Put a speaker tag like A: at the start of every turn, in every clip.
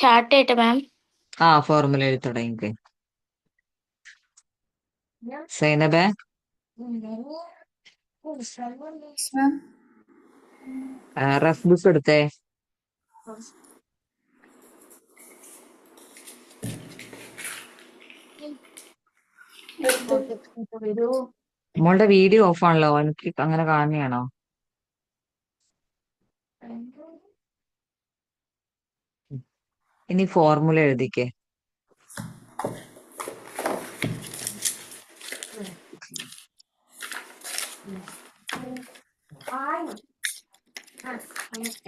A: Chart ചെയ്യട്ടെ മാം.
B: Formula എഴുതി തുടങ്ങിക്ക്. സൈനബേ, rough book എടുത്തേ. മോളുടെ വീഡിയോ ഓഫ് ആണല്ലോ, എനിക്ക് അങ്ങനെ കാണുകയാണോ? ഇനി ഫോർമുല എഴുതിക്കേ.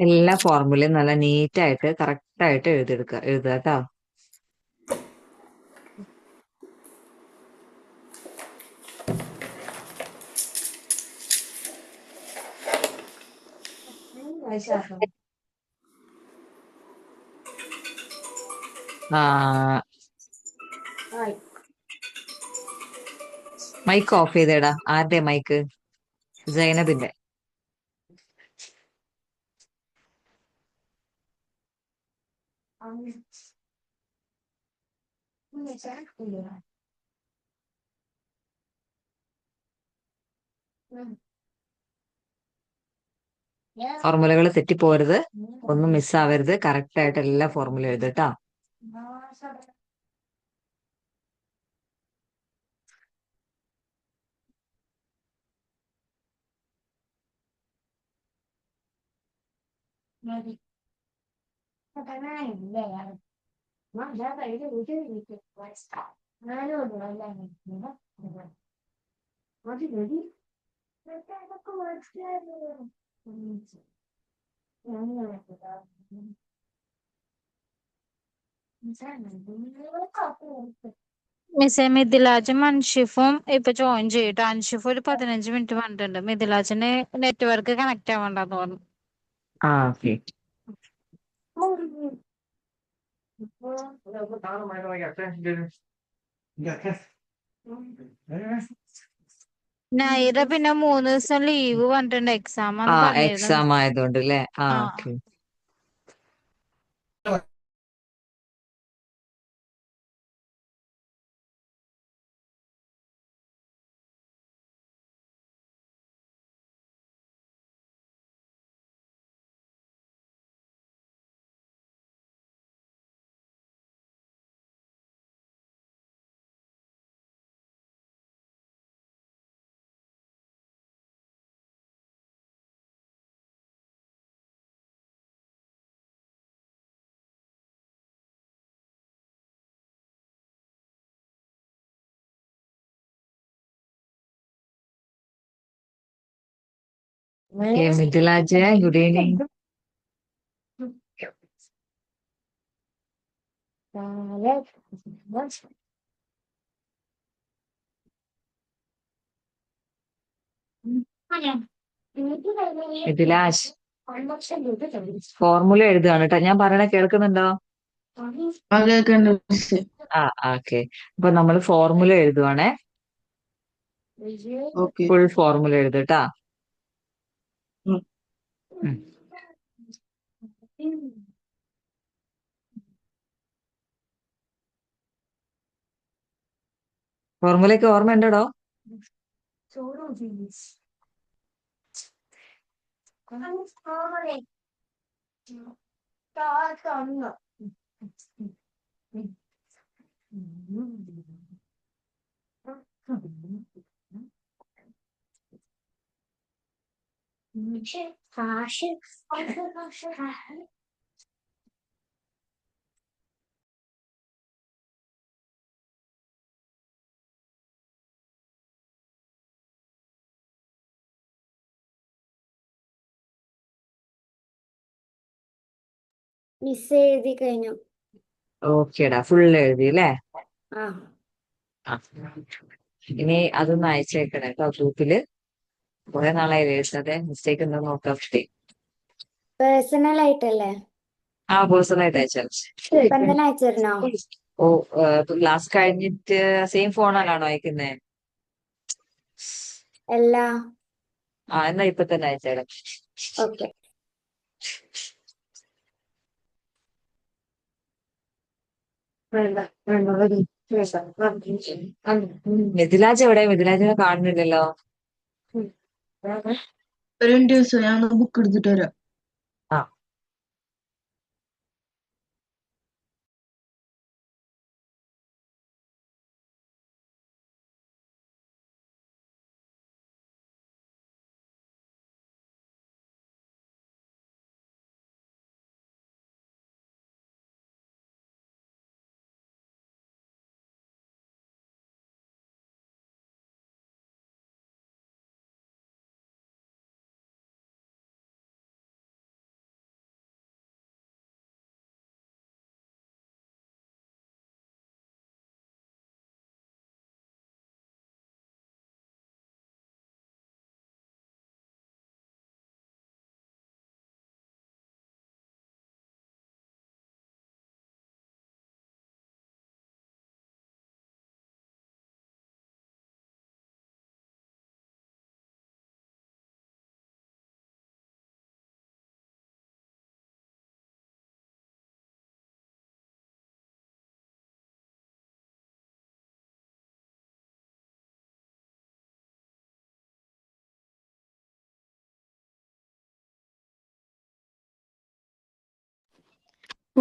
B: എല്ലാ ഫോർമുലയും നല്ല നീറ്റായിട്ട് കറക്റ്റ് ആയിട്ട് എഴുതുക കേട്ടോ. മൈക്ക് ഓഫ് ചെയ്തേടാ. ആരുടെ മൈക്ക്? സൈനബിന്റെ. ഫോർമുലകൾ തെറ്റിപ്പോരുത്, ഒന്നും മിസ്സാവരുത്. കറക്റ്റ് ആയിട്ട് എല്ലാ ഫോർമുല എഴുതട്ടാ.
C: മിസ്സേ മിഥിലാജും അൻഷിഫും ഇപ്പൊ ജോയിൻ ചെയ്യട്ടോ. അൻഷിഫ് ഒരു 15 മിനിറ്റ് പറഞ്ഞിട്ടുണ്ട്. മിഥിലാജിന് നെറ്റ്വർക്ക് കണക്ട് ആവണ്ടെന്ന് പറഞ്ഞു.
B: ഓക്കെ.
C: നൈറ പിന്നെ 3 ദിവസം ലീവ് പറഞ്ഞിട്ടുണ്ട്, എക്സാം ആന്ന് പറഞ്ഞിരുന്നു.
B: എക്സാം ആയതുകൊണ്ട് അല്ലേ? Okay. Mithilaj, good evening. Mithilaj, formula എഴുതുകയാണ് കേട്ടോ. ഞാൻ പറയണ കേൾക്കുന്നുണ്ടോ? ഓക്കെ. അപ്പൊ നമ്മൾ ഫോർമുല എഴുതുവാണേ. ഫുൾ ഫോർമുല എഴുതട്ടാ. ഫോർമുലയ്ക്ക് ഓർമ്മ ഉണ്ടോ?
D: മിസ് എഴുതി കഴിഞ്ഞു.
B: ഓക്കേടാ, ഫുൾ എഴുതി അല്ലേ? ഇനി അതൊന്ന് അയച്ചേക്കണേ കേട്ടോ ഗ്രൂപ്പില്. കുറെ നാളായി എഴുതാതെ, മിസ്റ്റേക്ക് ഉണ്ടോ നോക്കാം.
D: പേഴ്സണൽ ആയിട്ടല്ലേ?
B: പേഴ്സണൽ ആയിട്ട് അയച്ചാൽ
D: അയച്ചിരുന്നോ?
B: ക്ലാസ് കഴിഞ്ഞിട്ട് സെയിം ഫോണിലാണോ അയക്കുന്നേ?
D: അല്ല.
B: എന്നാ ഇപ്പൊ തന്നെ അയച്ചേടാ.
D: โอเค
B: മിഥിലാജ് എവിടെ? മിഥിലാജിനെ കാണുന്നില്ലല്ലോ.
A: ഒരു ദിവസം ഞാൻ ബുക്ക് എടുത്തിട്ട് വരാം.
B: ആ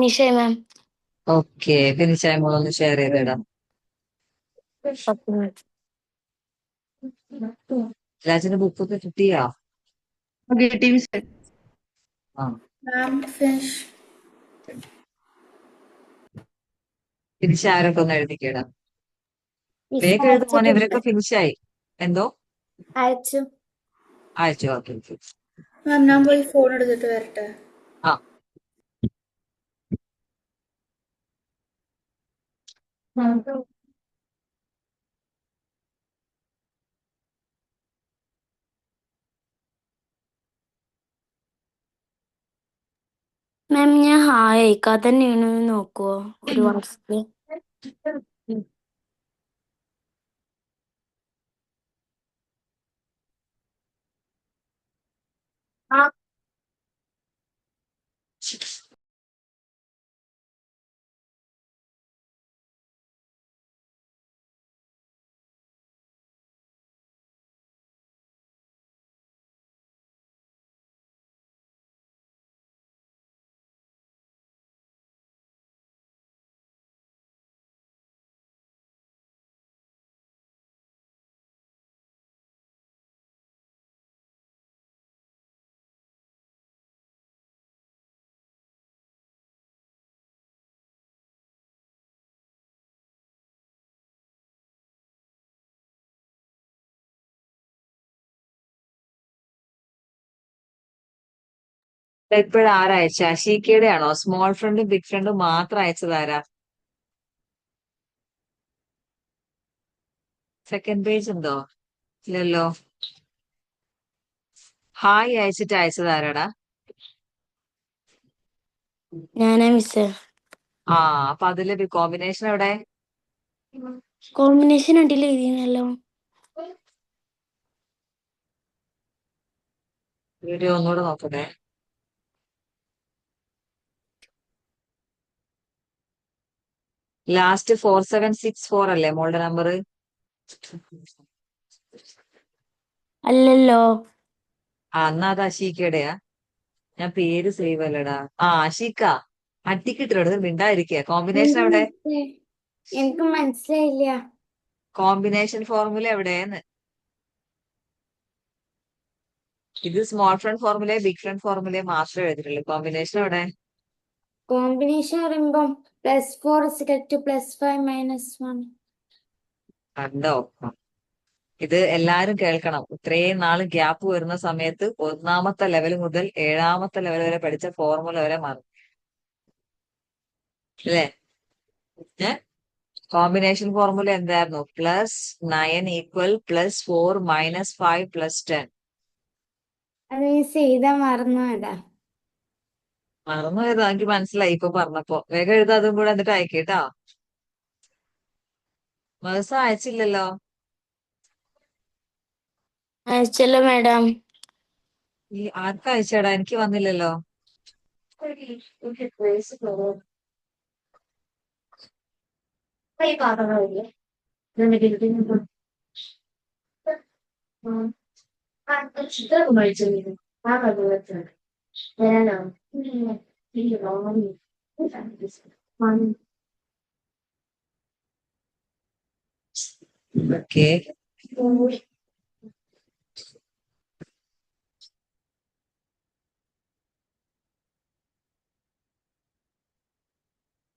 D: നിഷ മാം.
B: ഓക്കെ, പിന്നെ ചായ ഷെയർ ചെയ്തിടാം. രാജന്റെ ബുക്കൊക്കെ കിട്ടിയാ?
A: Okay team set.
B: ആ
D: മാം ഫിനിഷ്.
B: ഫിനിഷ് ആരൊക്കെ ഒന്ന് എഴുതിക്കിടാം.
D: മിസ്
B: വേഗം എഴുതും മോനെ,
D: അയച്ചിട്ടുണ്ട്.
B: ഇവരൊക്കെ ഫിനിഷായി. എന്തോ
D: അയച്ചു.
B: അയച്ചു. Okay okay.
D: മാം ഞാൻ പോയി ഫോൺ എടുത്തിട്ട് വരട്ടെ.
B: ആ
D: മാം ഞാൻ ഹായ് അയക്കാതെ തന്നെയാണ്, നോക്കുവോ ഒരു വാട്സപ്പില്?
B: ഇപ്പോഴാരാ അയച്ച? ഷീക്കയുടെ ആണോ? സ്മോൾ ഫ്രണ്ടും ബിഗ് ഫ്രണ്ടും മാത്രം അയച്ചതാരാ? സെക്കൻഡ് പേജ് ഉണ്ടോ? ഇല്ലല്ലോ. ഹായ് അയച്ചിട്ട് അയച്ചതാരാടാ?
D: ഞാനാ മിസ്.
B: ആ അപ്പൊ അതില് കോമ്പിനേഷൻ എവിടെ?
D: കോമ്പിനേഷൻ ഉണ്ടല്ലോ എഴുതിയല്ലോ.
B: വീഡിയോ ഒന്നുകൂടെ നോക്കട്ടെ. ലാസ്റ്റ് 4764 അല്ലേ മോളുടെ നമ്പർ?
D: അല്ലല്ലോ.
B: ആ എന്നാ അത് അഷീക്കയുടെയാ. ഞാൻ പേര് സേവ് അല്ലടാ. ആ അഷീക്ക അട്ടിക്കിട്ടിട്ട് മിണ്ടായിരിക്കുക. കോമ്പിനേഷൻ എവിടെ?
D: എനിക്ക് മനസ്സിലായില്ല.
B: കോമ്പിനേഷൻ ഫോർമുല എവിടെയെന്ന്. ഇത് small front formula big front formula മാത്രമേ എഴുതിയിട്ടുള്ളൂ. കോമ്പിനേഷൻ എവിടെ?
D: കോമ്പിനേഷൻ പറയുമ്പം +4 +5 -1.
B: കണ്ടോ? ഇത് എല്ലാരും കേൾക്കണം. ഇത്രയും നാള് ഗ്യാപ്പ് വരുന്ന സമയത്ത് ഒന്നാമത്തെ ലെവൽ മുതൽ 7ാമത്തെ ലെവൽ വരെ പഠിച്ച ഫോർമുല വരെ മാറും അല്ലേ? കോമ്പിനേഷൻ ഫോർമുല എന്തായിരുന്നു? +9 = +4 -5 +10.
D: അത് മിസ് ചെയ്താ മറന്നുപോയതാ.
B: മറന്നു പോയതാ? എനിക്ക് മനസ്സിലായി ഇപ്പൊ പറഞ്ഞപ്പോ. വേഗം എഴുതാ അതും കൂടെ, എന്നിട്ട് അയക്കേട്ടാ. ദിവസം അയച്ചില്ലല്ലോ.
D: അയച്ചല്ലോ മാഡം.
B: ഈ ആർക്കാ അയച്ചേടാ? എനിക്ക് വന്നില്ലല്ലോ. ഓക്കെ.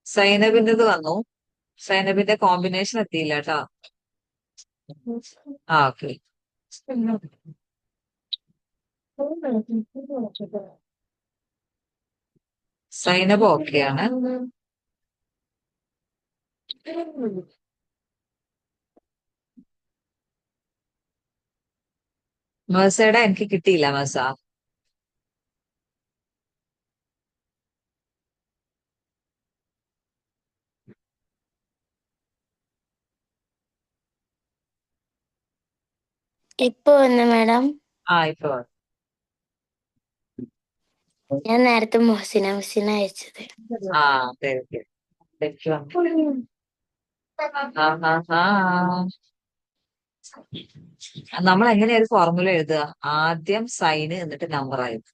B: സൈനബിന്റേത് വന്നു. സൈനബിന്റെ കോമ്പിനേഷൻ എത്തിയില്ല കേട്ടോ. ഓക്കെ. സൈനബ് ഓക്കെയാണ്. മേഴ്സയുടെ എനിക്ക് കിട്ടിയില്ല മേഴ്സ.
D: ഇപ്പൊ വന്നു മാഡം.
B: ഇപ്പൊ
D: ഞാൻ നേരത്തെ മുഹസിന അയച്ചത്.
B: അതെ ഓക്കെ. നമ്മൾ എങ്ങനെയാ ഒരു ഫോർമുല എഴുതുക? ആദ്യം സൈന് എന്നിട്ട് നമ്പർ ആയിരുന്നു.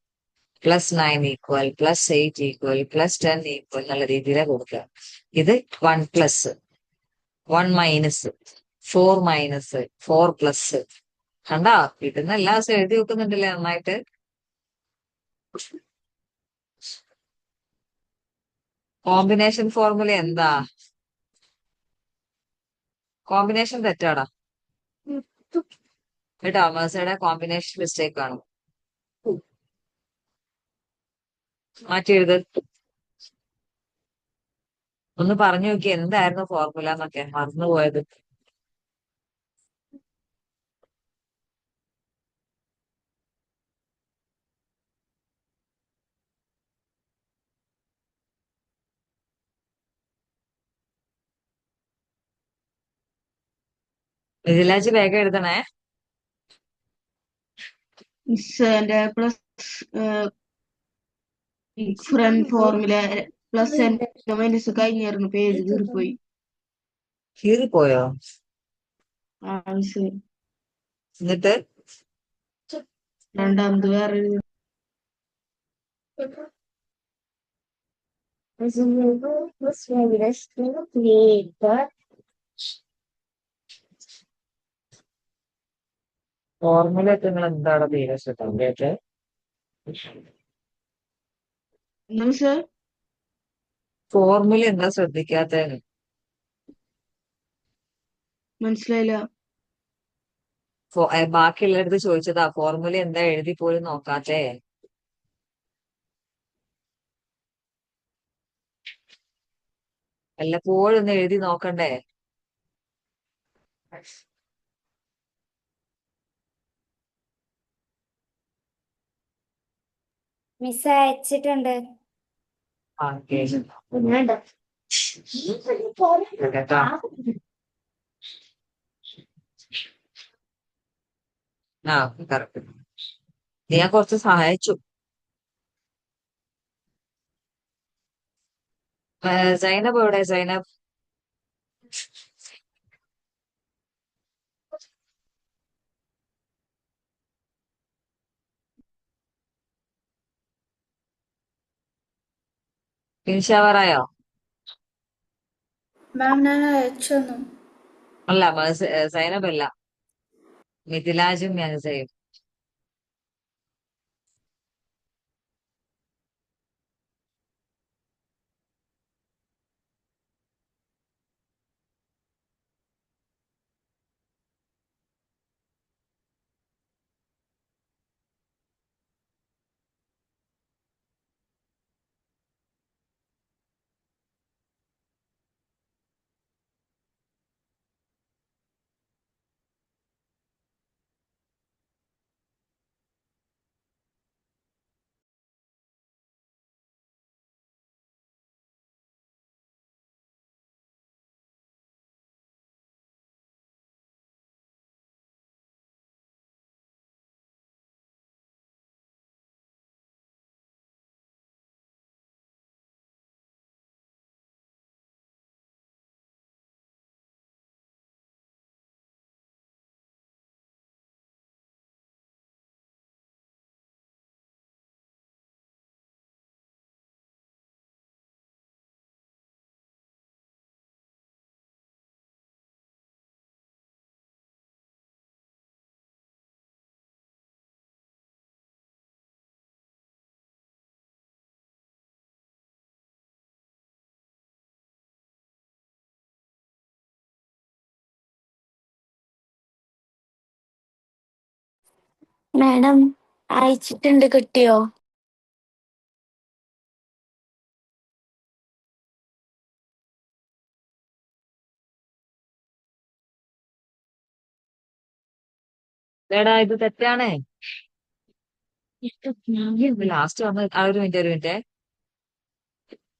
B: +9 ഈക്വൽ +8 ഈക്വൽ +10 ഈക്വൽ എന്നുള്ള രീതിയിലാണ് കൊടുക്കുക. ഇത് 1 + 1 - 4 - 4 +. കണ്ടാ കിട്ടുന്ന എല്ലാ ദിവസവും എഴുതി വെക്കുന്നുണ്ടല്ലേ നന്നായിട്ട്. കോമ്പിനേഷൻ ഫോർമുല എന്താ? കോമ്പിനേഷൻ തെറ്റാടാ കേട്ടോ. മേഴ്സയുടെ കോമ്പിനേഷൻ മിസ്റ്റേക്ക് ആണ്. മാറ്റി എഴുത്. ഒന്ന് പറഞ്ഞു നോക്കി എന്തായിരുന്നു ഫോർമുല എന്നൊക്കെ മറന്നുപോയത്. മിഥിലാജ് വേഗം എഴുതണേ.
A: മിസ് എന്റെ plus different formula plus minus കഴിഞ്ഞായിരുന്നു, പേജ് കീറിപ്പോയി.
B: കീറിപ്പോയോ?
A: മിസ്
B: എന്നിട്ട്
A: രണ്ടാമത് വേറെ
B: ഫോർമുല ഒക്കെ നിങ്ങൾ എന്താണ് തീരെ
A: മിസ്
B: ഫോർമുല എന്താ ശ്രദ്ധിക്കാത്തതിന്?
A: മനസ്സിലായില്ല.
B: ബാക്കിയുള്ളവരടുത്ത് ചോദിച്ചതാ ഫോർമുല എന്താ എഴുതി പോലും നോക്കാത്തേ. വല്ലപ്പോഴും ഒന്ന് എഴുതി നോക്കണ്ടേ?
D: മിസ് അയച്ചിട്ടുണ്ട്.
B: കേട്ടാ. കറക്റ്റ്. ഞാൻ കുറച്ച് സഹായിച്ചു. സൈനബ് എവിടെ? സൈനബ് ഫിനിഷ് ആവാറായോ?
E: മാം ഞാൻ അയച്ചു തന്നു.
B: അല്ല സൈനബ് അല്ല, മിഥിലാജും മെഹസയും.
D: മാഡം അയച്ചിട്ടുണ്ട്, കിട്ടിയോ?
B: എടാ ഇത് തെറ്റാണ്. ലാസ്റ്റ് വന്ന് ഒരു മിനിറ്റ്.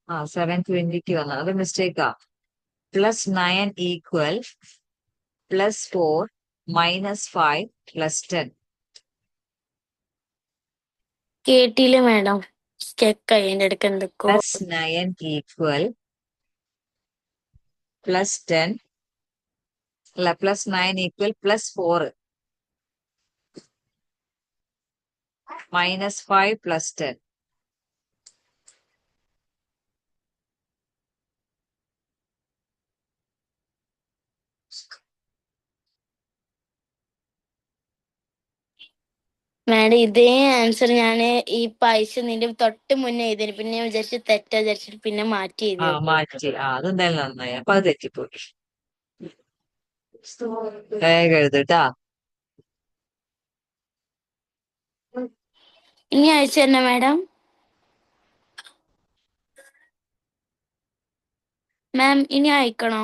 B: 720 വന്നത് അത് മിസ്റ്റേക്കാ. +9 ഈക്വൽ +4 -5 +10.
D: കേട്ടില്ല മാഡം, സ്റ്റെക്കായി എൻ്റെ അടുക്ക് എന്തൊക്കെയോ.
B: +9 ഈക്വൽ +10 അല്ല +9 ഈക്വൽ +4 -5 +10.
D: മാഡം ഇതേ ആൻസർ ഞാൻ ഈ പൈസ നിന്റെ തൊട്ട് മുന്നേ എഴുതിന്, പിന്നെ ഞാൻ വിചാരിച്ചു തെറ്റാ വിചാരിച്ചിട്ട് പിന്നെ മാറ്റി എഴുതി നോക്കി.
B: മാറ്റി അതെന്തായാലും നന്നായി. അപ്പൊ അത് തെറ്റിപ്പോയി. വേഗം എഴുതട്ടാ.
D: ഇനി അയച്ചു തരണോ മാഡം? മാം ഇനി അയക്കണോ?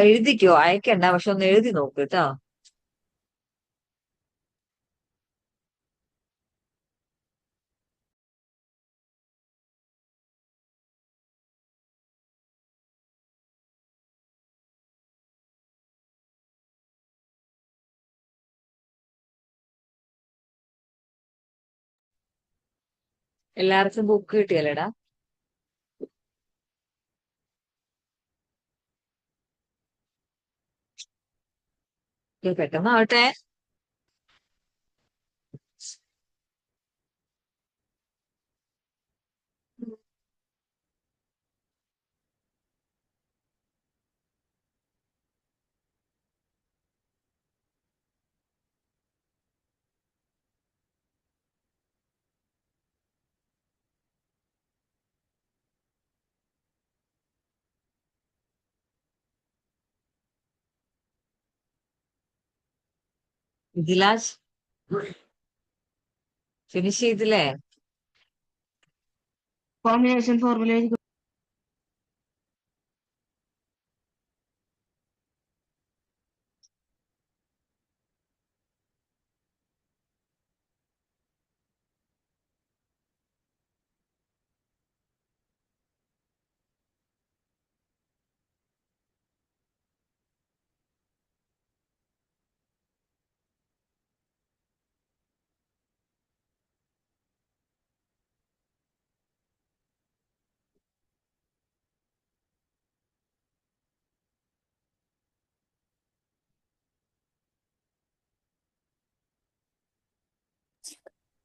B: എഴുതിക്കോ, അയക്കണ്ട, പക്ഷെ ഒന്ന് എഴുതി നോക്ക് കേട്ടോ. എല്ലാവർക്കും ബുക്ക് കിട്ടിയല്ലേടാ? പെട്ടെന്നാവട്ടെ. ഇതിലാസ് ഫിനിഷ് ചെയ്തില്ലേ?
A: കോമ്പിനേഷൻ ഫോർമുല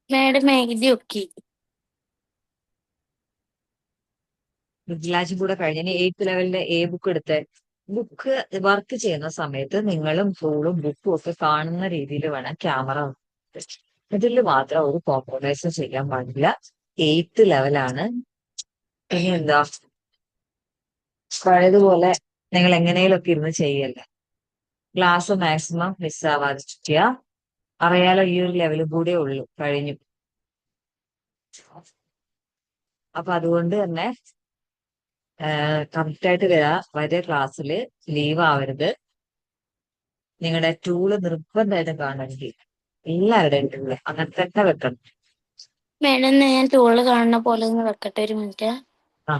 D: മാഡം എഴുതി നോക്കി.
B: വിജിലാൻസും കൂടെ കഴിഞ്ഞ് ഇനി 8th ലെവലിന്റെ ബുക്ക് എടുത്ത് ബുക്ക് വർക്ക് ചെയ്യുന്ന സമയത്ത് നിങ്ങളും ടൂളും ബുക്കും ഒക്കെ കാണുന്ന രീതിയിൽ വേണം ക്യാമറ. ഇതിൽ മാത്രം ഒരു കോംപ്രമൈസും ചെയ്യാൻ പാടില്ല. 8th ലെവലാണ്. ഇനി എന്താ പഴയതുപോലെ നിങ്ങൾ എങ്ങനെയൊക്കെ ഇരുന്ന് ചെയ്യല്ലേ. ക്ലാസ് മാക്സിമം മിസ്സാവാതിരിക്കുക. അറിയാലോ ഈ ഒരു ലെവൽ കൂടെ ഉള്ളൂ, കഴിഞ്ഞു. അപ്പൊ അതുകൊണ്ട് തന്നെ കറക്റ്റ് ആയിട്ട് വരെ ക്ലാസ്സിൽ ലീവ് ആവരുത്. നിങ്ങളുടെ ടൂള് നിർബന്ധമായിട്ടും കാണണമെങ്കിൽ എല്ലാവരുടെയും ടൂള് അങ്ങനെ തന്നെ വെക്കണം.
D: മാഡം ഞാൻ ടൂള് കാണുന്ന പോലെ ഒന്ന് വെക്കട്ടെ, ഒരു മിനിറ്റ്.
B: ആ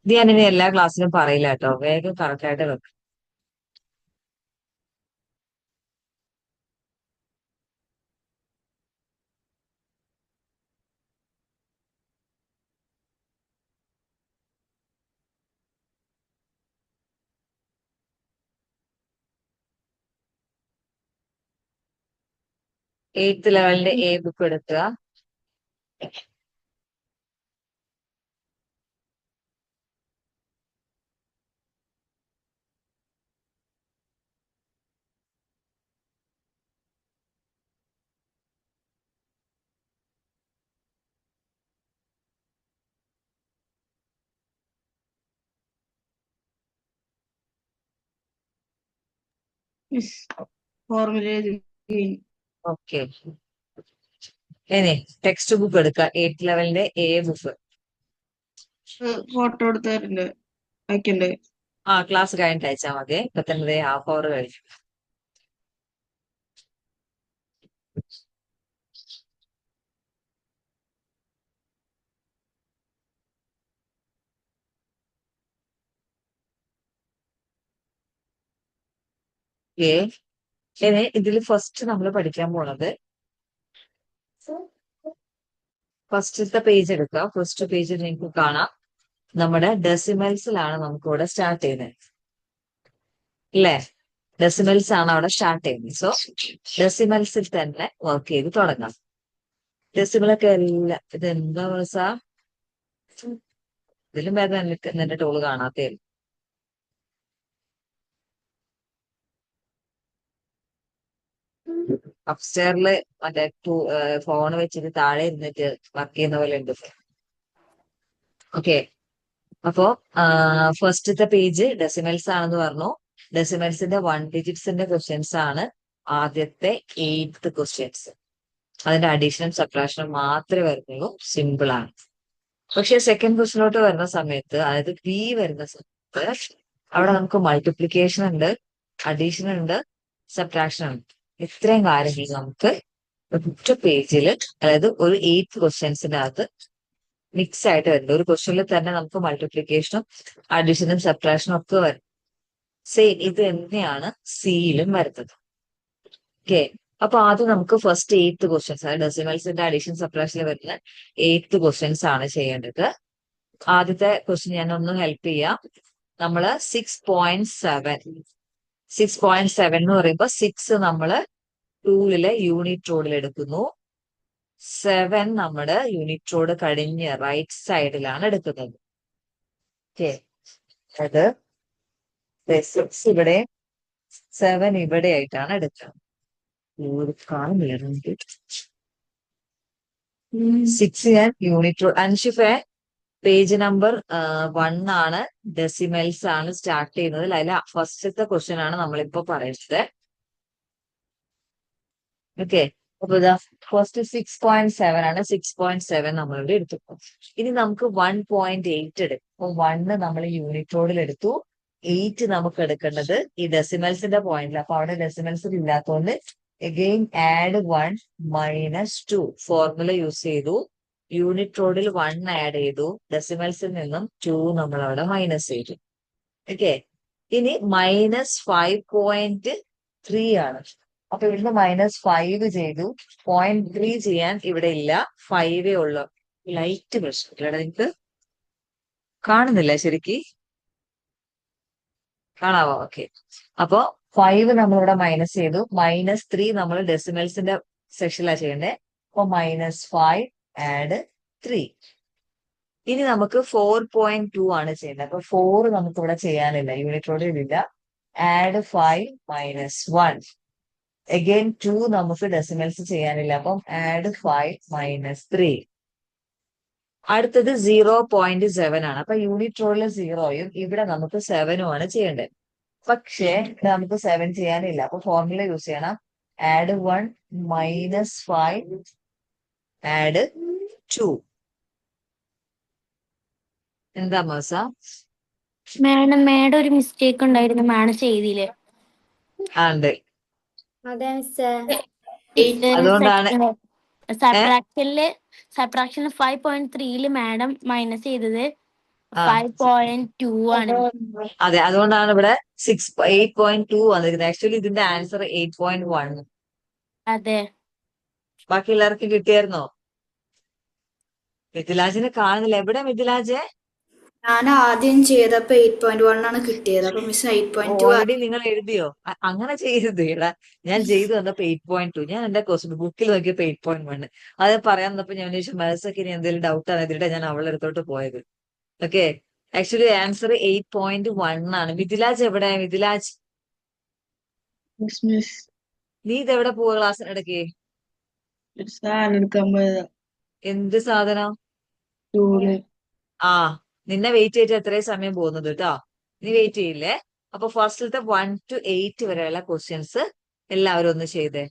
B: ഇത് ഞാനിനി എല്ലാ ക്ലാസ്സിലും പറയില്ല കേട്ടോ, വേഗം കറക്റ്റ് ആയിട്ട് വെക്കണം. എയ്ത്ത് ലെവലിന്റെ ബുക്ക് എടുക്കുക.
A: Formula
B: okay. ഇനി ടെക്സ്റ്റ് ബുക്ക് എടുക്കുക, 8th ലെവലിന്റെ എ ബുക്ക്.
A: ഫോട്ടോ എടുത്ത് തരണ്ട് അയക്കണ്ടേ?
B: ക്ലാസ് കഴിഞ്ഞിട്ട് അയച്ചാൽ മതി. ഇപ്പൊ തന്നെ ഹാഫ് അവർ കഴിഞ്ഞു. ഓക്കെ. ഇനി ഇതിൽ ഫസ്റ്റ് നമ്മൾ പഠിക്കാൻ പോണത്, ഫസ്റ്റത്തെ പേജ് എടുക്കുക. ഫസ്റ്റ് പേജിൽ നിങ്ങൾക്ക് കാണാം നമ്മുടെ ഡെസിമൽസിലാണ് നമുക്ക് ഇവിടെ സ്റ്റാർട്ട് ചെയ്യുന്നത്, അല്ലേ? ഡെസിമൽസ് ആണ് അവിടെ സ്റ്റാർട്ട് ചെയ്യുന്നത്. സോ ഡെസിമൽസിൽ തന്നെ വർക്ക് ചെയ്ത് തുടങ്ങാം. ഡെസിമലൊക്കെ എല്ലാം ഇത് എന്താ സാ ഇതിലും വേഗം എന്റെ ടോള് കാണാത്തേ. അപ്സ്റ്റേറില് മറ്റേ ഫോൺ വെച്ചിട്ട് താഴെ ഇരുന്നിട്ട് വർക്ക് ചെയ്യുന്ന പോലെ ഉണ്ട്. ഓക്കെ. അപ്പോ ഫസ്റ്റത്തെ പേജ് ഡെസിമൽസ് ആണെന്ന് പറഞ്ഞു. ഡെസിമൽസിന്റെ 1 ഡിജിറ്റ്സിന്റെ ക്വസ്റ്റ്യൻസ് ആണ് ആദ്യത്തെ 8th ക്വസ്റ്റ്യൻസ്. അതിന്റെ അഡീഷനും സബ്ട്രാക്ഷനും മാത്രമേ വരുന്നുള്ളൂ. സിമ്പിൾ ആണ്. പക്ഷെ സെക്കൻഡ് ക്വസ്റ്റിനോട്ട് വരുന്ന സമയത്ത്, അതായത് ബി വരുന്ന സമയത്ത്, അവിടെ നമുക്ക് മൾട്ടിപ്ലിക്കേഷൻ ഉണ്ട്, അഡീഷൻ ഉണ്ട്, സബ്ട്രാക്ഷൻ ഉണ്ട്. ഇത്രയും കാര്യങ്ങൾ നമുക്ക് ഒറ്റ പേജിൽ, അതായത് ഒരു 8th ക്വസ്റ്റ്യൻസിന്റെ അകത്ത് മിക്സ് ആയിട്ട് വരുന്നത്. ഒരു ക്വസ്റ്റ്യനിൽ തന്നെ നമുക്ക് മൾട്ടിപ്ലിക്കേഷനും അഡീഷനും സബ്ട്രാക്ഷനും ഒക്കെ വരും. സെയിം ഇത് തന്നെയാണ് സിയിലും വരുന്നത്. ഓക്കെ. അപ്പൊ ആദ്യം നമുക്ക് ഫസ്റ്റ് 8th ക്വസ്റ്റ്യൻസ്, അതായത് ഡെസിമൽസിന്റെ അഡീഷൻ സബ്ട്രാക്ഷനിൽ വരുന്ന 8th ക്വസ്റ്റ്യൻസ് ആണ് ചെയ്യേണ്ടത്. ആദ്യത്തെ ക്വസ്റ്റ്യൻ ഞാൻ ഒന്ന് ഹെൽപ്പ് ചെയ്യാം. നമ്മള് 6.7 എന്ന് പറയുമ്പോൾ 6 നമ്മള് ടൂളിലെ യൂണിറ്റ് റോഡിൽ എടുക്കുന്നു. 7 നമ്മുടെ യൂണിറ്റ് റോഡ് കഴിഞ്ഞ് റൈറ്റ് സൈഡിലാണ് എടുക്കുന്നത്. ഓക്കെ. അത് 6 ഇവിടെ, 7 ഇവിടെ ആയിട്ടാണ് എടുക്കുന്നത്. 6 ഞാൻ യൂണിറ്റ് റോഡ്. അൻഷിഫെ പേജ് നമ്പർ 1 ആണ്, ഡെസിമൽസ് ആണ് സ്റ്റാർട്ട് ചെയ്യുന്നത്. അതിലെ ഫസ്റ്റത്തെ ക്വസ്റ്റ്യൻ ആണ് നമ്മളിപ്പോ പറയുന്നത്. ഓക്കെ. അപ്പൊ ഇതാ ഫസ്റ്റ് 6.7 ആണ്. 6.7 നമ്മളിവിടെ എടുത്തു. ഇനി നമുക്ക് 1.8 എടുക്കും. അപ്പൊ 1 നമ്മൾ യൂണിറ്റ് റോഡിൽ എടുത്തു. 8 നമുക്ക് എടുക്കേണ്ടത് ഈ ഡെസിമൽസിന്റെ പോയിന്റിൽ. അപ്പൊ അവിടെ ഡെസിമൽസ് ഇല്ലാത്തതുകൊണ്ട് അഗെയിൻ ആഡ് 1 -2 ഫോർമുല യൂസ് ചെയ്തു. യൂണിറ്റ് റോഡിൽ 1 ആഡ് ചെയ്തു. ഡെസിമൽസിൽ നിന്നും 2 നമ്മൾ അവിടെ മൈനസ് ചെയ്തു. ഓക്കെ. ഇനി -5.3 ആണ്. അപ്പൊ ഇവിടുന്ന് -5 ചെയ്തു. 0.3 ചെയ്യാൻ ഇവിടെ ഇല്ല, 5 ഉള്ളു. ലൈറ്റ് പ്രശ്നം ഇവിടെ നിങ്ങൾക്ക് കാണുന്നില്ല, ശരിക്ക് കാണാവോ? ഓക്കെ. അപ്പൊ 5 നമ്മളിവിടെ മൈനസ് ചെയ്തു. -3 നമ്മൾ ഡെസിമൽസിന്റെ സെക്ഷനിലാണ് ചെയ്യേണ്ടത്. അപ്പൊ -5 ആഡ് 3. ഇനി നമുക്ക് 4.2 ആണ് ചെയ്യുന്നത്. അപ്പൊ 4 നമുക്ക് ഇവിടെ ചെയ്യാനില്ല, യൂണിറ്റ് റോഡിൽ ഇല്ല. ആഡ് 5 -1. അഗെയിൻ 2 നമുക്ക് ഡെസിമൽസ് ചെയ്യാനില്ല. അപ്പം ആഡ് 5 -3. അടുത്തത് 0.7 ആണ്. അപ്പൊ യൂണിറ്റ് റോഡിൽ 0യും ഇവിടെ നമുക്ക് 7ഉം ആണ് ചെയ്യേണ്ടത്. പക്ഷേ നമുക്ക് 7 ചെയ്യാനില്ല. അപ്പൊ ഫോർമുല യൂസ് ചെയ്യണം. Add 1 -5 add 2. എന്താ മോസ?
D: മേഡം ഒരു മിസ്റ്റേക്ക് ഉണ്ടായിരുന്നു, മാഡം ചെയ്തില്ലേ?
B: ഉണ്ട്.
E: അതെ മിസ്സേ.
B: അതുകൊണ്ടാണ്
D: സബ്ട്രാക്ഷനില് 5.3 മാഡം മൈനസ് ചെയ്തത് 5.2 ആണ്.
B: അതെ, അതുകൊണ്ടാണ് ഇവിടെ 8.2 വന്നിരിക്കുന്നത്. ആക്ച്വലി ഇതിന്റെ ആൻസർ 8.1.
D: അതെ.
B: ബാക്കി എല്ലാവർക്കും കിട്ടിയായിരുന്നോ? മിഥിലാജിനെ കാണുന്നില്ല. എവിടെ മിഥിലാജെ?
E: ഞാൻ ആദ്യം ചെയ്തപ്പോ 8.1 ആണ് കിട്ടിയത്. അപ്പൊ മിസ് 8.2
B: ഓൾറെഡി നിങ്ങൾ എഴുതിയോ? അങ്ങനെ ചെയ്യരുത്. എടാ, ഞാൻ ചെയ്തു വന്നപ്പോ 8.2. ഞാൻ എന്റെ ക്വസ്റ്റ്യൻ ബുക്കിൽ നോക്കിയപ്പോ 8.1. അത് പറയാൻ വന്നപ്പോ ഞാൻ ചോദിച്ചു മനസ്സൊക്കെ ഇനി എന്തെങ്കിലും ഡൗട്ട് ആണ് ഇതിട്ട് ഞാൻ അവളുടെ അടുത്തോട്ട് പോയത്. ഓക്കെ. ആക്ച്വലി ആൻസർ 8.1 ആണ്. മിഥിലാജ് എവിടെ? മിഥിലാജ്, നീ ഇതെവിടെ പോവാ ക്ലാസ്സിനിടയ്ക്ക്?
A: സാധനം എടുക്കാൻ പോയതാ.
B: എന്ത് സാധനം?
A: ടൂള്.
B: നിന്നെ വെയിറ്റ് ചെയ്തിട്ട് എത്രയും സമയം പോകുന്നത് കേട്ടോ. നീ വെയിറ്റ് ചെയ്യില്ലേ? അപ്പൊ ഫസ്റ്റിലത്തെ 1 to 8 വരെയുള്ള ക്വസ്റ്റ്യൻസ് എല്ലാവരും ഒന്ന് ചെയ്തേ.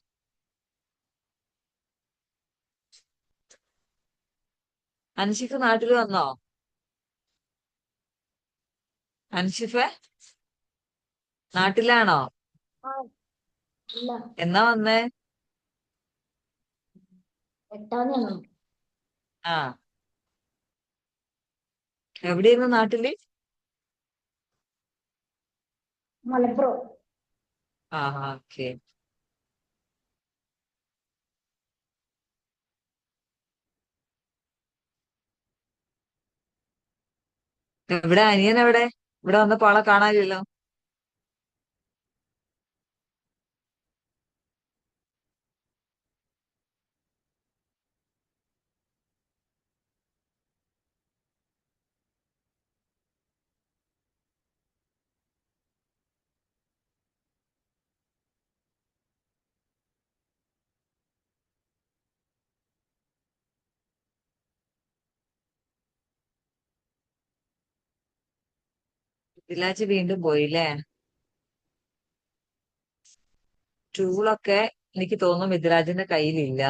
B: അൻഷിഫ് നാട്ടിൽ വന്നോ? അൻഷിഫെ നാട്ടിലാണോ? എന്നാ വന്നേ? ആ, എവിടെയായിരുന്നു നാട്ടില്?
D: മലപ്പുറം.
B: ആ, ഓക്കെ. എവിടെ അനിയൻ എവിടെ? ഇവിടെ വന്നപ്പോ ആളെ കാണാനില്ലല്ലോ. മിഥിലാജ് വീണ്ടും പോയില്ലേ? ടൂളൊക്കെ എനിക്ക് തോന്നുന്നു മിഥിലാജിന്റെ കയ്യിലില്ല.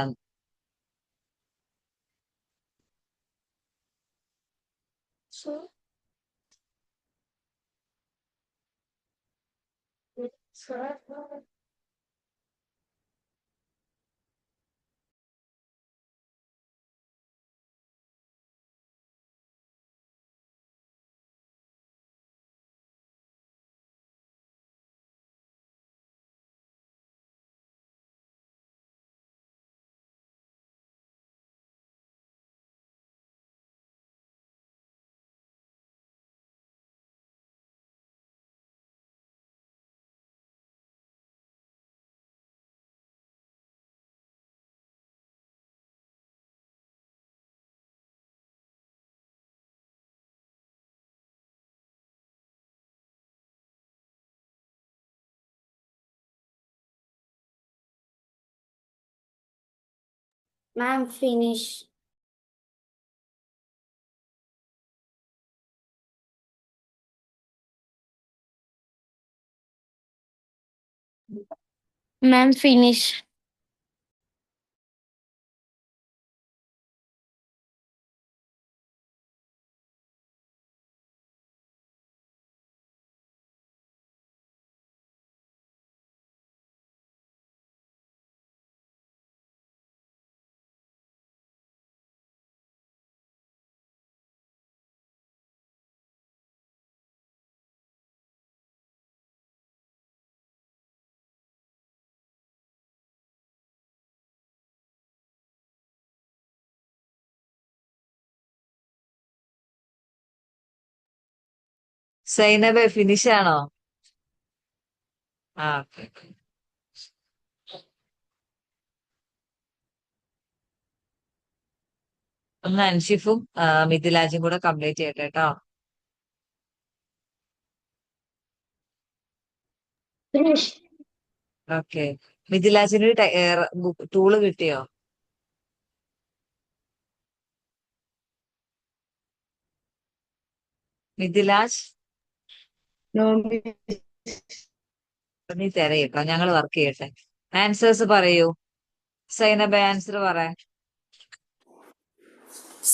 D: മാം ഫിനിഷ്. മാം ഫിനിഷ്.
B: സൈനബെ ഫിനിഷ് ആണോ? ആ, ഓക്കെ. ഒന്ന് അൻഷിഫും മിഥിലാജും കൂടെ കംപ്ലീറ്റ് ചെയ്യട്ടെ കേട്ടോ.
D: ഫിനിഷ്.
B: ഓക്കെ. മിഥിലാജിന് ടൂള് കിട്ടിയോ? മിഥിലാജ്
A: നോ
B: നീ തിരയിട്ടോ, ഞങ്ങൾ വർക്ക് ചെയ്യട്ടെ. ആൻസേഴ്സ് പറയൂ. സൈനബ ആൻസർ പറയാ.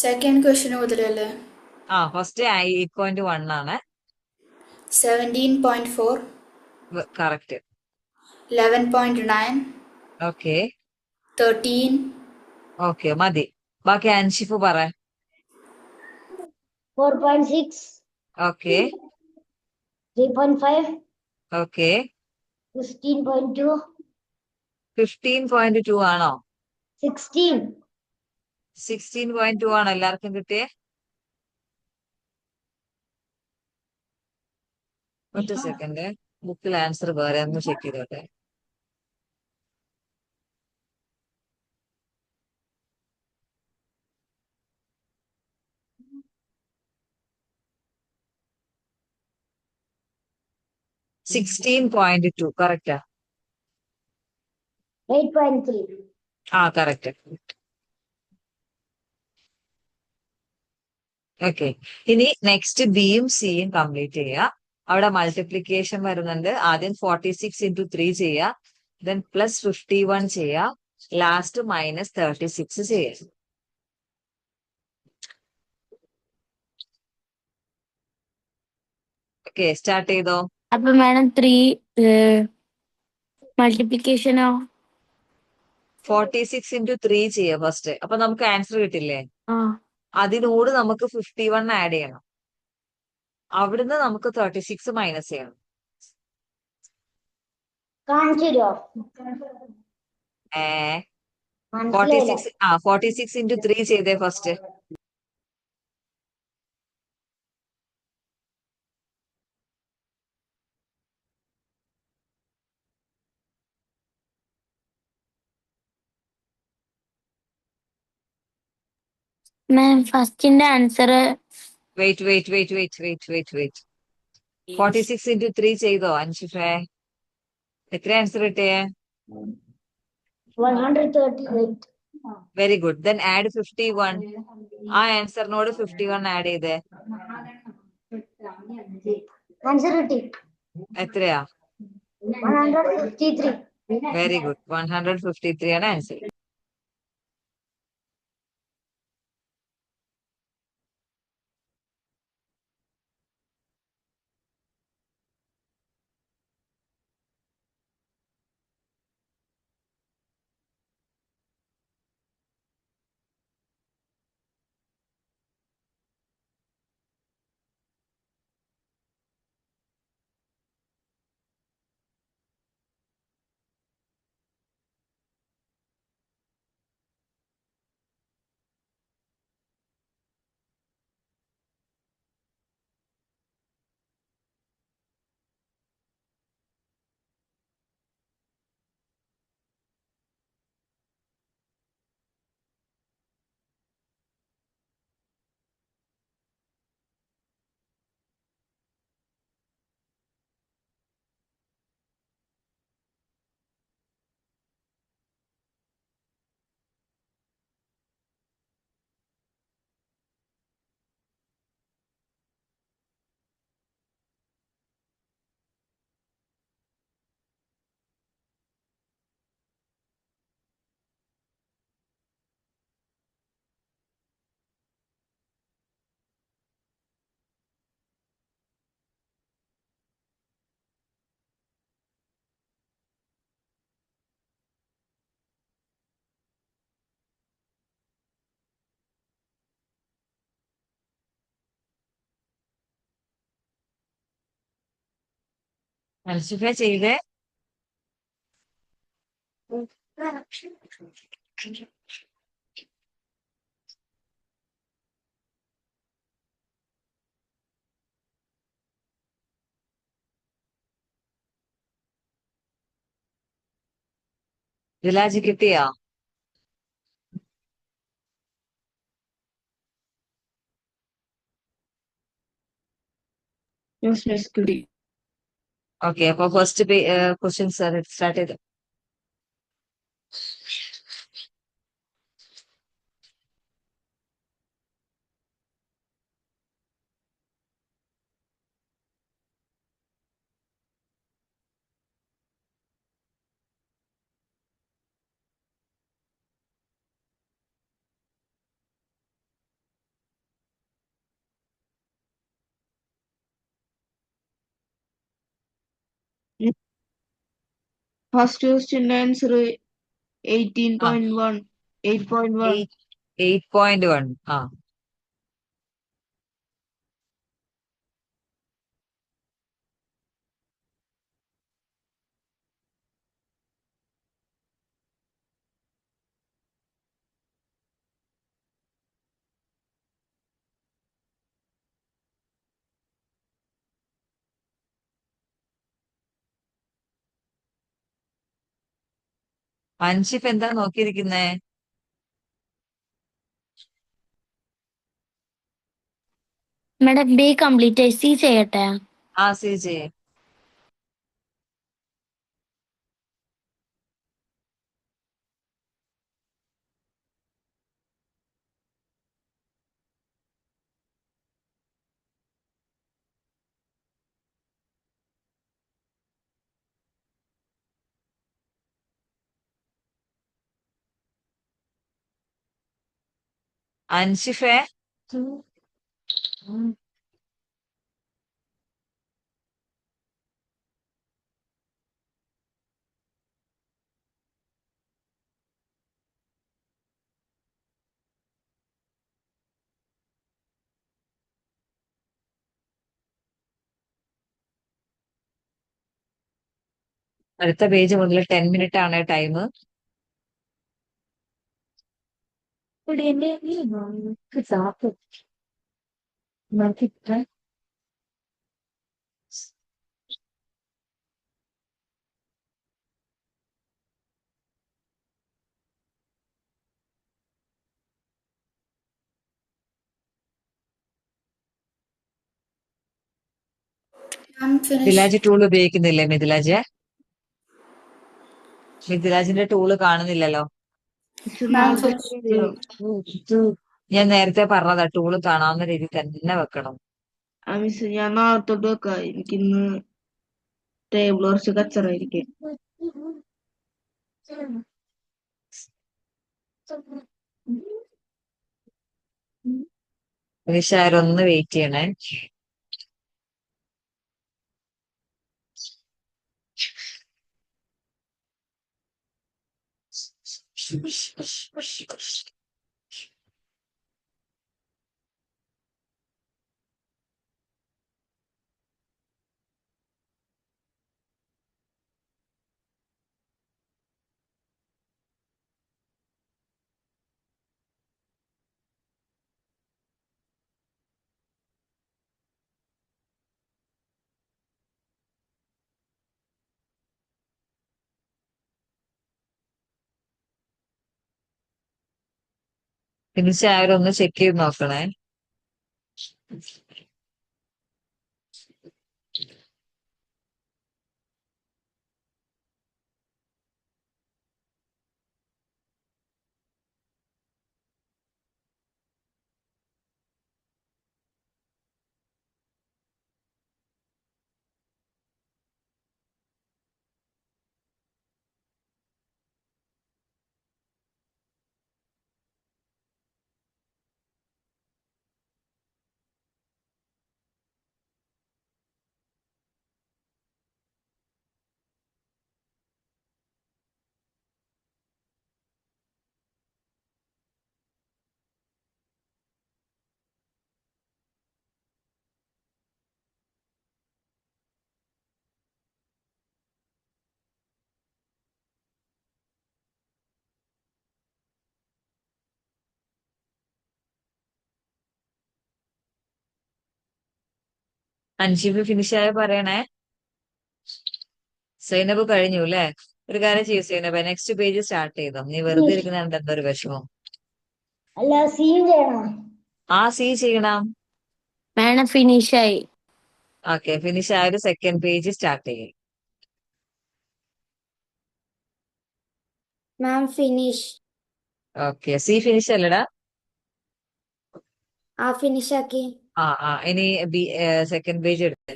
E: സെക്കൻഡ് ക്വസ്റ്റ്യൻ മുതലല്ലേ?
B: ആ, ഫസ്റ്റ് 8.1 ആണ്.
E: 17.4,
B: കറക്റ്റ്.
E: 11.9,
B: ഓക്കെ.
E: 13,
B: ഓക്കെ, മതി. ബാക്കി അൻഷിഫ് പറ.
D: 4.6,
B: ഓക്കെ.
D: 3.5,
B: ഓക്കെ.
D: 15.2,
B: 15.2 ആണോ?
D: 16.
B: 16.2 ആണോ എല്ലാവർക്കും കിട്ടിയേ? ഒറ്റ സെക്കൻഡ്, ബുക്കിൽ ആൻസർ വേറെ ഒന്ന് ചെക്ക് ചെയ്തോട്ടെ. $16.2 കറക്റ്റാ?
D: 8.3.
B: ആ, കറക്റ്റ്. ഓക്കെ. ഇനി നെക്സ്റ്റ് ബിയും സിയും കംപ്ലീറ്റ് ചെയ്യുക. അവിടെ മൾട്ടിപ്ലിക്കേഷൻ വരുന്നുണ്ട്. ആദ്യം 46 × 3 ചെയ്യുക, ദെൻ പ്ലസ് 51 ചെയ്യുക, ലാസ്റ്റ് -36 ചെയ്യുക. ഓക്കെ, സ്റ്റാർട്ട് ചെയ്തോ.
D: അപ്പൊ മാഡം 3 മൾട്ടിപ്ലിക്കേഷനോ?
B: 46 ഇൻറ്റു 3 ചെയ്യാം ഫസ്റ്റ്. അപ്പൊ നമുക്ക് ആൻസർ കിട്ടില്ലേ?
D: ആ
B: അതിനോട് നമുക്ക് 51 ആഡ് ചെയ്യണം. അവിടുന്ന് നമുക്ക് 36 മൈനസ് ചെയ്യണം. ഏ 46 ഇൻറ്റു 3 ചെയ്തേ ഫസ്റ്റ്.
D: മാം ഫസ്റ്റിന്റെ ആൻസർ
B: വെയിറ്റ്. 46 ഇൻറ്റു 3 ചെയ്തോ അൻഷിഫേ? എത്ര ആൻസർ കിട്ടിയേ?
D: 138.
B: Very good. Then add 51. ആ ആൻസറിനോട് 51 ആഡ് ചെയ്തേ.
D: ആൻസർ കിട്ടി
B: എത്രയാ?
D: 153.
B: Very good. 153 ആണ് ആൻസർ. അൻഷിഫേ ചെയ്തേ. വിലാജ് കിട്ടിയോ? ഓക്കെ, അപ്പൊ ഫസ്റ്റ് ക്വസ്റ്റ്യൻ സ്റ്റാർട്ട് ചെയ്തു.
A: First question answer 18.1. 8.1.
B: 8.1. ആ അൻഷിഫ് എന്താ നോക്കിയിരിക്കുന്നേ?
D: മാഡം ബി കംപ്ലീറ്റ് സി ചെയ്യട്ടെ?
B: ആ സി ചെയ്യേ. അൻഷിഫേ അടുത്ത പേജ് മുതൽ 10 മിനിറ്റ് ആണ് time.
E: Ma'am finish.
B: Mithilaj tool ഉപയോഗിക്കുന്നില്ലേ മിഥിലാജ്? മിഥിലാജിന്റെ ടൂള് കാണുന്നില്ലല്ലോ.
A: മിസ്
E: മാം
A: നാളെ തൊട്ട്
E: ഫിനിഷ്.
A: ചെയ്യാം.
B: ഞാൻ നേരത്തെ പറഞ്ഞതാ, ടൂള് കാണാവുന്ന രീതിയിൽ തന്നെ വെക്കണം.
A: മിസ് ഞാൻ നാളെ തൊട്ട് വെക്കാം. എനിക്കിന്ന് ടേബിൾ കുറച്ച് കച്ചറായിരിക്കും.
B: നിഷാരൊന്ന് വെയിറ്റ് ചെയ്യണേ. നിഷാരൊന്ന് ചെക്ക് ചെയ്ത് നോക്കണേ. അൻഷിബ് ഫിനിഷ് ആയ പറയണേ. സൈനബ് കഴിഞ്ഞു അല്ലേ? ഒരു കാര്യം ചെയ്യൂ സൈനബ്, നെക്സ്റ്റ് പേജ് സ്റ്റാർട്ട് ചെയ്തോ. നീ വെറുതെ ഇരിക്കുന്ന എന്താ ഒരു വിഷമം?
F: അല്ല സീൻ ചെയ്യണോ?
B: സി ചെയ്യണം.
D: വേണം ഫിനിഷായി.
B: ഓക്കെ, ഫിനിഷ് ആയ ഒരു സെക്കൻഡ് പേജ് സ്റ്റാർട്ട് ചെയ്യും.
F: മാം ഫിനിഷ്.
B: ഓക്കെ, സി ഫിനിഷ് അല്ലടാ.
F: ഫിനിഷ് ആക്കി.
B: ഇനി സെക്കൻഡ് പേജ് എടുത്ത്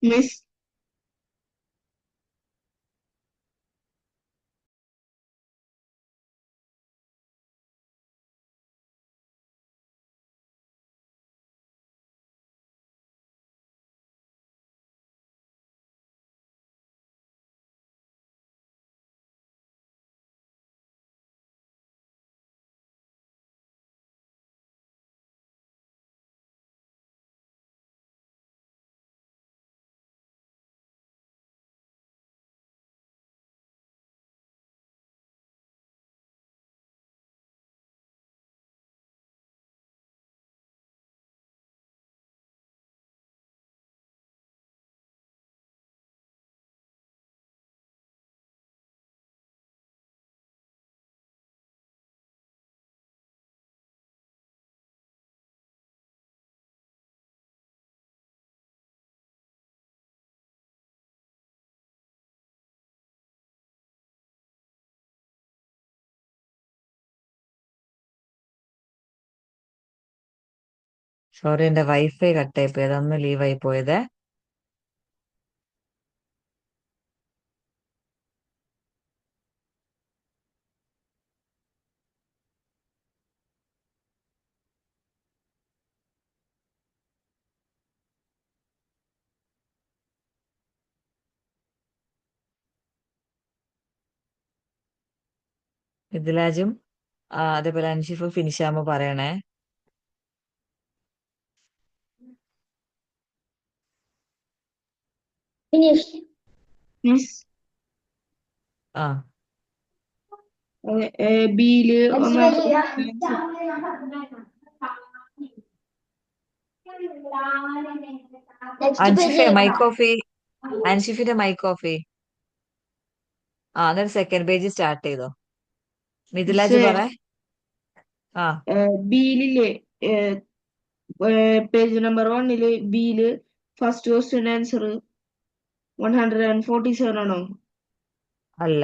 A: മിസ്
B: സോറി, എന്റെ വൈഫൈ കട്ടായി പോയത്, അന്ന് ലീവായി പോയത്. മിഥിലാജും അതേപോലെ അൻഷിഫ് ഫിനിഷ് ആകുമ്പോ പറയണേ.
F: ഫിനിഷ്.
A: മിസ്
B: ആ
A: ബിയില്
F: നെക്സ്റ്റ്
A: ഒന്നാമത്തെ
F: പേജ്. നെക്സ്റ്റ് പേജ്
B: അൻഷിഫെ
F: ചെയ്യണോ?
B: Mic off. അൻഷിഫിന്റെ മൈക്ക് ഓഫ്. എന്നിട്ട് സെക്കൻഡ് പേജ് സ്റ്റാർട്ട് ചെയ്തോ. മിഥിലാജ് പറ. ആ
A: ബിയിലില്ലേ പേജ് നമ്പർ 1 ബിയില് ഫസ്റ്റ് ക്വസ്റ്റ്യൻ ആൻസർ 147 ആണോ?
B: അല്ല.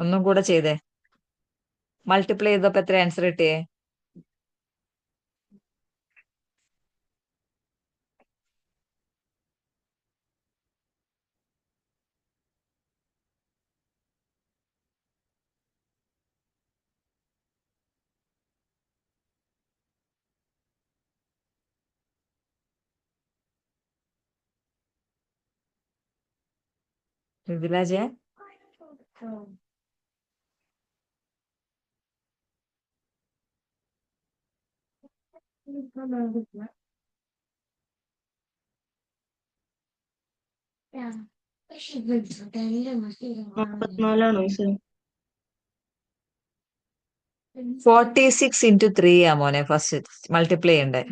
B: ഒന്നും കൂടെ ചെയ്തേ. മൾട്ടിപ്ലൈ ചെയ്തപ്പോ എത്ര ആൻസർ കിട്ടിയേ? മിഥിലാജെ,
A: നാൽപ്പത്തിനാലാണോ മിസ്?
B: 46 × 3 ആ മോനെ ഫസ്റ്റ് മൾട്ടിപ്ലൈ ചെയ്യണ്ടേ.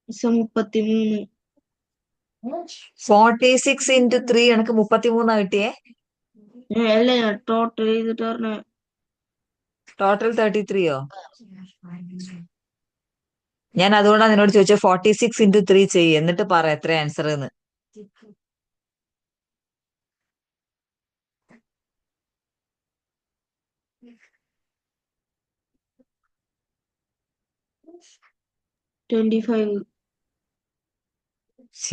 A: മിസ് 33.
B: 46 × 3 എനിക്ക് 33 കിട്ടിയേ.
A: അല്ല, ഞാൻ ടോട്ടൽ ചെയ്തിട്ട് പറഞ്ഞ.
B: ടോട്ടൽ 33യോ? ഞാൻ അതുകൊണ്ടാണ് നിന്നോട് ചോദിച്ചത് 46 × 3 ചെയ്യ്, എന്നിട്ട് പറ എത്ര ആൻസർ എന്ന്.
A: $25.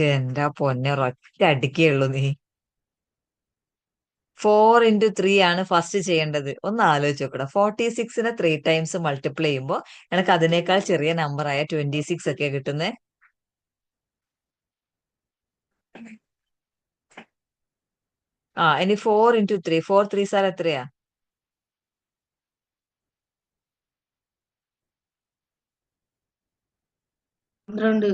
B: എന്റെ പൊന്നെ, ഒറ്റ അടിക്കുള്ളൂ നീ. 4 × 3 ആണ് ഫസ്റ്റ് ചെയ്യേണ്ടത്. ഒന്ന് ആലോചിച്ച് നോക്കടാ. 46നെ 3 ടൈംസ് മൾട്ടിപ്ലൈ ചെയ്യുമ്പോൾ എനിക്ക് അതിനേക്കാൾ ചെറിയ നമ്പർ ആയ 26 ഒക്കെ കിട്ടുന്നേ. ഇനി 4 × 3. 4 3 സാർ എത്രയാ?
A: 12.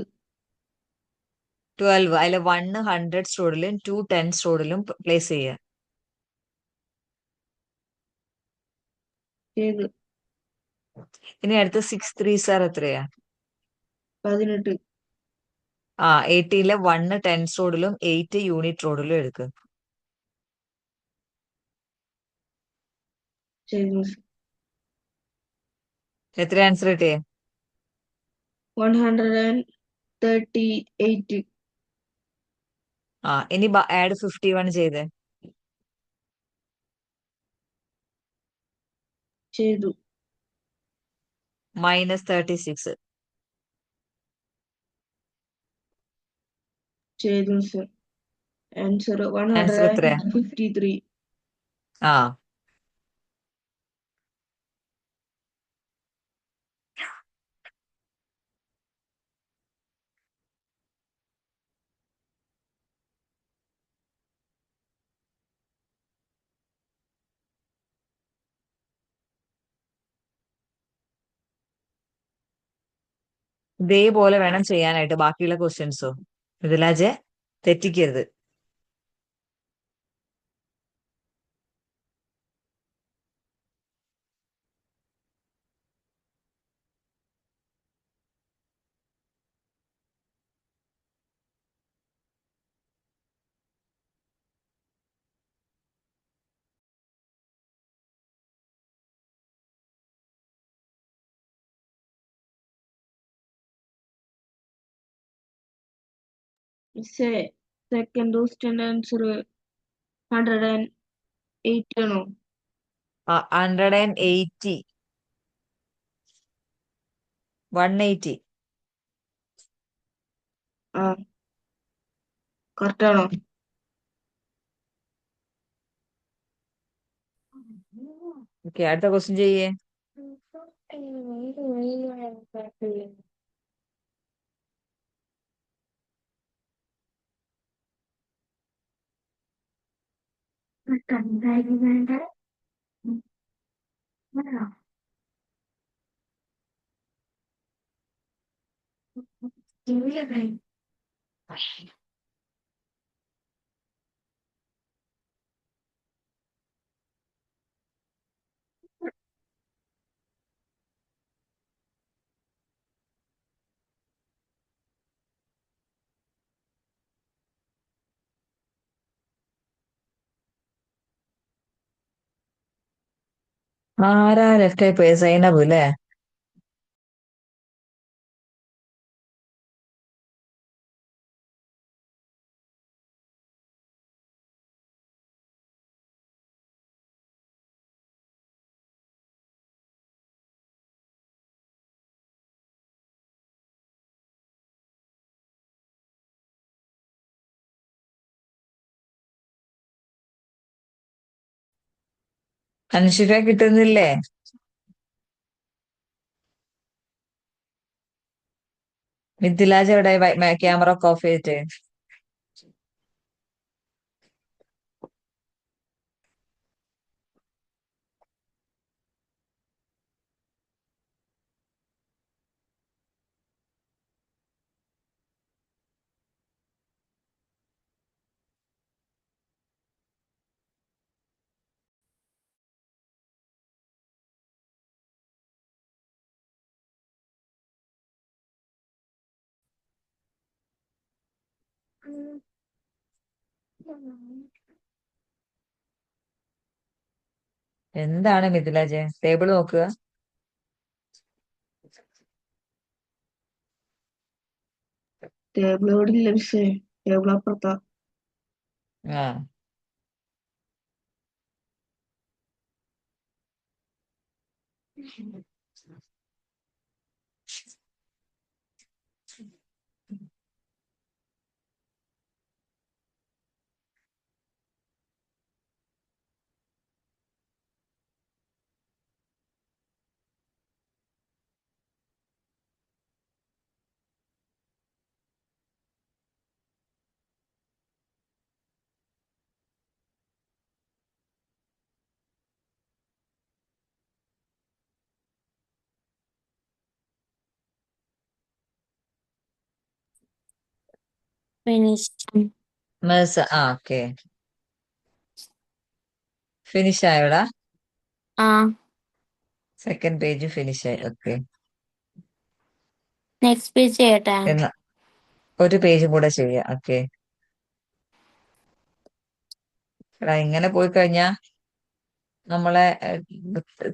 B: 12. അതിൽ 1 100 സ്റ്റോഡിലും 2 10 സ്റ്റോഡിലും പ്ലേസ് ചെയ്യുക.
A: ചെയ്ത്.
B: ഇനി അടുത്ത 6 3 സാർ എത്രയാ?
A: 18.
B: 18ലെ 1 10 സ്റ്റോഡിലും 8 യൂണിറ്റ് റോഡിലും എടുക്കുക.
A: ചെയ്തു മിസ്.
B: എത്ര ആൻസർ കിട്ടിയേ?
A: 138.
B: ഇനി ആഡ് 51 ചെയ്തേ.
A: ചെയ്തു.
B: -36.
A: ചെയ്തു മിസ്. ആൻസർ
B: ആൻസർ എത്രയാ?
A: 153.
B: ആ ഇതേപോലെ വേണം ചെയ്യാനായിട്ട് ബാക്കിയുള്ള ക്വസ്റ്റ്യൻസും. മിഥിലാജെ തെറ്റിക്കരുത്.
A: മിസ്സേ സെക്കൻഡ് ക്വസ്റ്റ്യൻ ആൻസർ 108 ആണോ?
B: 180, 180.
A: ആ കറക്റ്റ് ആണോ?
B: ഓക്കെ, അടുത്ത ക്വസ്റ്റ്യൻ ചെയ്യേ. ആരാ ലെഫ്റ്റ് ആയി പോയ? സൈനബ് അല്ലേ? അൻഷിക കിട്ടുന്നില്ലേ? മിഥിലാജ് എവിടെ? ക്യാമറ ഒക്കെ ഓഫ് ചെയ്തിട്ട്. എന്താണ് മിഥിലാജ്? ടേബിൾ നോക്കുക.
A: ടേബിൾ ഇവിടെ ഇല്ല മിസ്സേ, ടേബിൾ അപ്പുറത്താ.
B: ആ
D: ഫിനിഷ്.
B: ഓക്കെ, ഫിനിഷ് ആയോടാ?
D: ആ
B: സെക്കൻഡ് പേജ് ഫിനിഷ് ആയി. ഓക്കെ,
D: നെക്സ്റ്റ് പേജ് ചെയ്യട്ടെ?
B: എന്നാ ഒരു പേജും കൂടെ ചെയ്യാം. ഓക്കെ, ഇങ്ങനെ പോയി കഴിഞ്ഞാ നമ്മളെ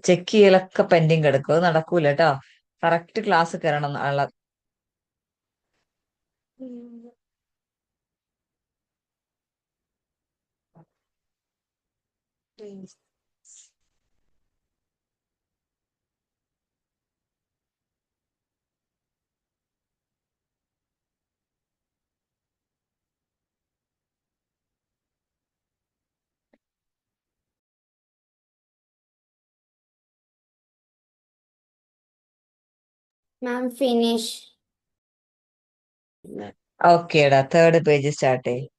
B: ചെക്ക് ചെയ്യലൊക്കെ പെൻഡിങ് കിടക്കും. അത് നടക്കൂല കേട്ടോ. കറക്റ്റ് ക്ലാസ് കയറണം ഉള്ള.
F: Ma'am finish.
B: ഓക്കേടാ, തേർഡ് പേജ് സ്റ്റാർട്ട് ചെയ്യും.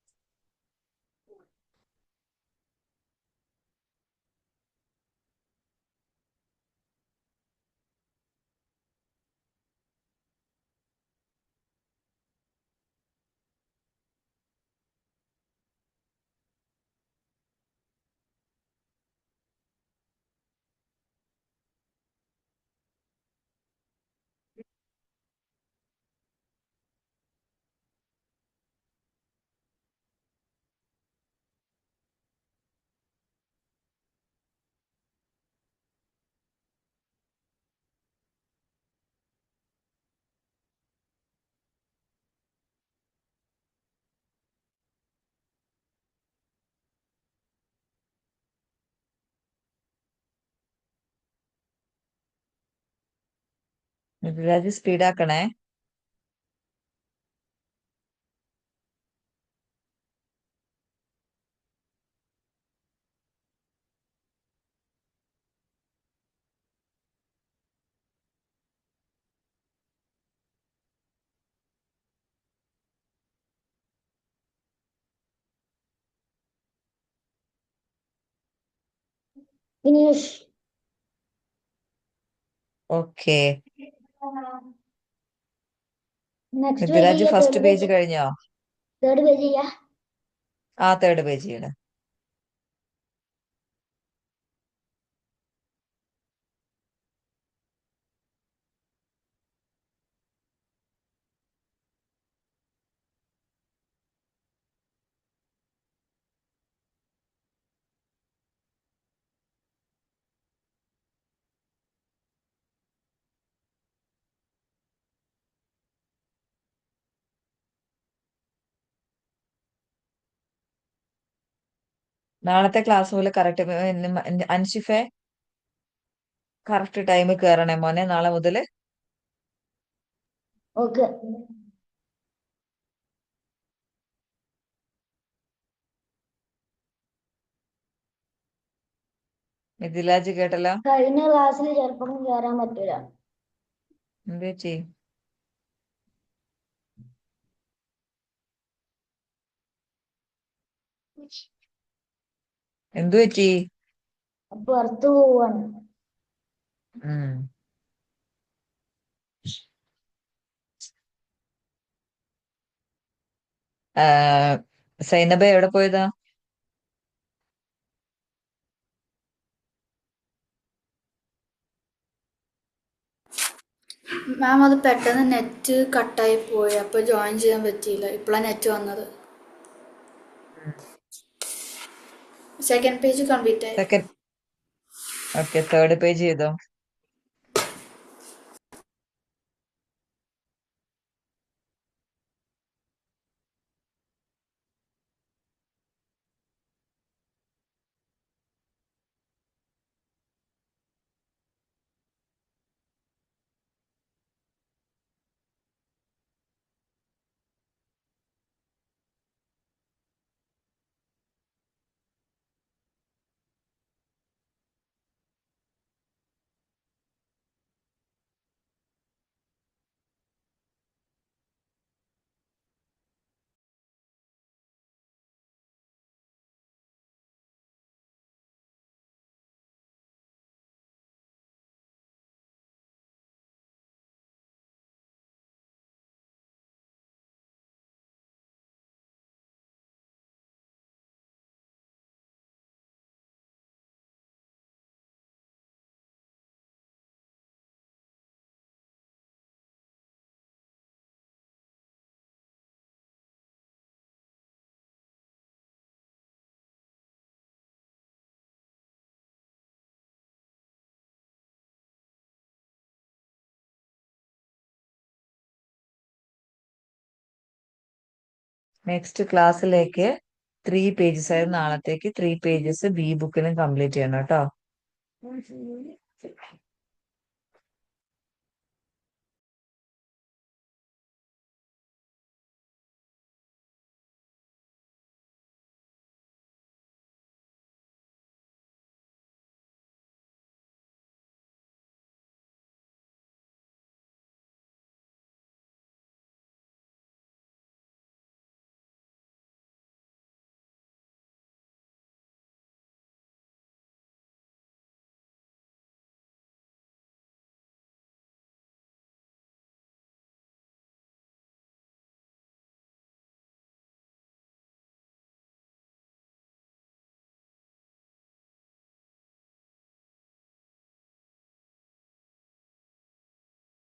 B: മിഥിലാജ് സ്പീഡാക്കണേ.
F: Finish.
B: Okay.
F: Next page
B: Mithilaj
F: ചെയ്യാ
B: ഫസ്റ്റ്
F: third
B: പേജ്
F: page.
B: കഴിഞ്ഞോ?
F: Third page ചെയ്യാ.
B: ആ തേർഡ് പേജ് ചെയ്യണം. നാളത്തെ ക്ലാസ് പോലെ കറക്റ്റ് അൻഷിഫെ കറക്റ്റ് ടൈം കയറണേ മോനെ നാളെ മുതല്.
F: Okay.
B: മിഥിലാജ് കേട്ടല്ലോ.
F: കഴിഞ്ഞ ക്ലാസ്സിൽ ചിലപ്പം കയറാൻ പറ്റൂല.
B: എന്ത് പറ്റി? എന്തു പറ്റി?
F: പുറത്തു പോവാണ്.
B: ഉം. സൈനബ എവിടെ പോയതാ?
E: മാം അത് പെട്ടെന്ന് നെറ്റ് കട്ടായി പോയി, അപ്പോൾ ജോയിൻ ചെയ്യാൻ പറ്റിയില്ല. ഇപ്പോഴാണ് നെറ്റ് വന്നത്. സെക്കൻഡ് പേജ് കംപ്ലീറ്റ് ആയി.
B: സെക്കൻഡ്. ഓക്കെ, തേർഡ് പേജ് ചെയ്തോ. നെക്സ്റ്റ് ക്ലാസ്സിലേക്ക് 3 പേജസ് ആയിരുന്നു. നാളത്തേക്ക് 3 പേജസ് ബി ബുക്കിലും കംപ്ലീറ്റ് ചെയ്യണം കേട്ടോ.